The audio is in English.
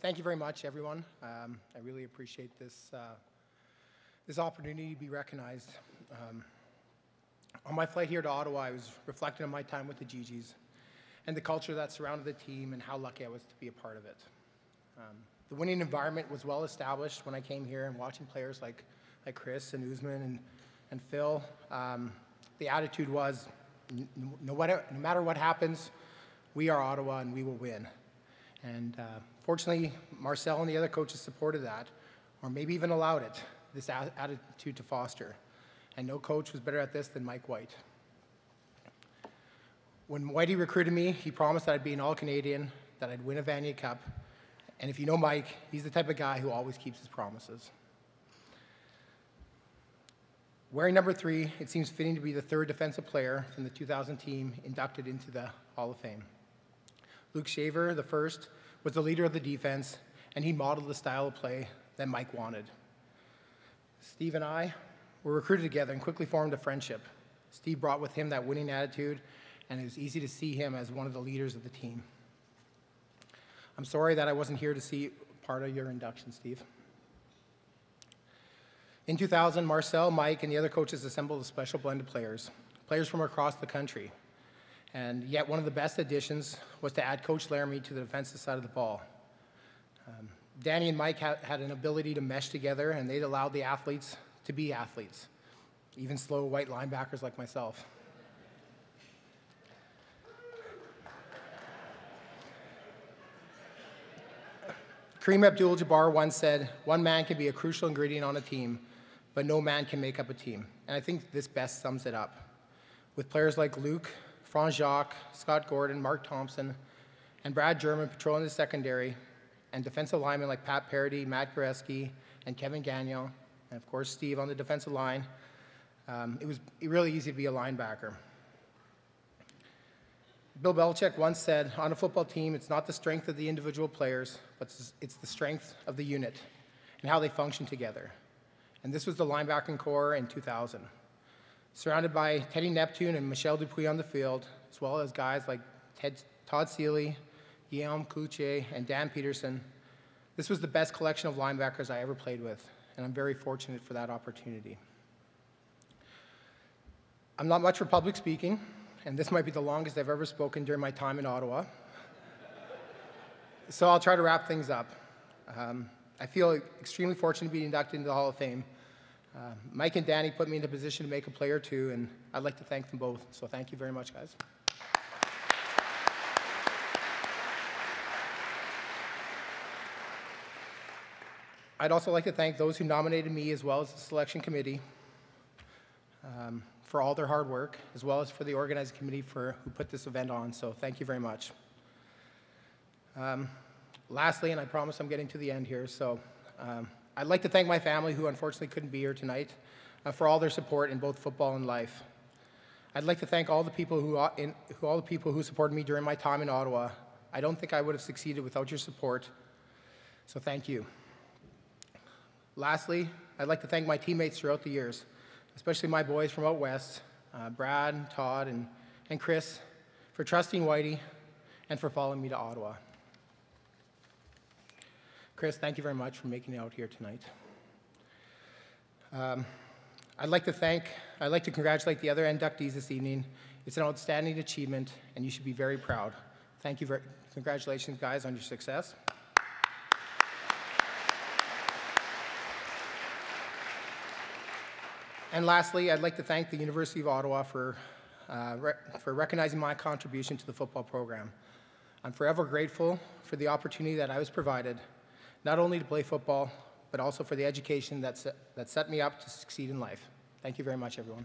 Thank you very much, everyone. I really appreciate this opportunity to be recognized. On my flight here to Ottawa, I was reflecting on my time with the GGs and the culture that surrounded the team and how lucky I was to be a part of it. The winning environment was well established when I came here, and watching players like Chris and Usman and Phil, the attitude was, no matter what happens, we are Ottawa and we will win. And fortunately, Marcel and the other coaches supported that, or maybe even allowed it, this attitude to foster. And no coach was better at this than Mike White. When Whitey recruited me, he promised that I'd be an All-Canadian, that I'd win a Vanier Cup. And if you know Mike, he's the type of guy who always keeps his promises. Wearing number 3, it seems fitting to be the 3rd defensive player from the 2000 team inducted into the Hall of Fame. Luke Shaver, the first, was the leader of the defense, and he modeled the style of play that Mike wanted. Steve and I were recruited together and quickly formed a friendship. Steve brought with him that winning attitude, and it was easy to see him as one of the leaders of the team. I'm sorry that I wasn't here to see part of your induction, Steve. In 2000, Marcel, Mike, and the other coaches assembled a special blend of players from across the country. And yet one of the best additions was to add Coach Laramie to the defensive side of the ball. Danny and Mike had an ability to mesh together, and they'd allowed the athletes to be athletes, even slow white linebackers like myself. Kareem Abdul-Jabbar once said, "One man can be a crucial ingredient on a team, but no man can make up a team." And I think this best sums it up. With players like Luke, Franz Jacques, Scott Gordon, Mark Thompson, and Brad German patrolling the secondary, and defensive linemen like Pat Parody, Matt Goreski, and Kevin Gagnon, and of course Steve on the defensive line, it was really easy to be a linebacker. Bill Belichick once said, on a football team, it's not the strength of the individual players, but it's the strength of the unit and how they function together. And this was the linebacking core in 2000. Surrounded by Teddy Neptune and Michel Dupuis on the field, as well as guys like Todd Seeley, Guillaume Cloutier, and Dan Peterson, this was the best collection of linebackers I ever played with, and I'm very fortunate for that opportunity. I'm not much for public speaking, and this might be the longest I've ever spoken during my time in Ottawa. So I'll try to wrap things up. I feel extremely fortunate to be inducted into the Hall of Fame. Mike and Danny put me in a position to make a play or two, and I'd like to thank them both. So thank you very much, guys. I'd also like to thank those who nominated me, as well as the selection committee, for all their hard work, as well as for the organizing committee who put this event on. So thank you very much. Lastly, and I promise I'm getting to the end here, so I'd like to thank my family, who unfortunately couldn't be here tonight, for all their support in both football and life. I'd like to thank all the people who supported me during my time in Ottawa. I don't think I would have succeeded without your support, so thank you. Lastly, I'd like to thank my teammates throughout the years, especially my boys from out west, Brad, Todd, and Chris, for trusting Whitey and for following me to Ottawa. Chris, thank you very much for making it out here tonight. I'd like to congratulate the other inductees this evening. It's an outstanding achievement, and you should be very proud. Thank you congratulations, guys, on your success. And lastly, I'd like to thank the University of Ottawa for recognizing my contribution to the football program. I'm forever grateful for the opportunity that I was provided, not only to play football, but also for the education that set me up to succeed in life. Thank you very much, everyone.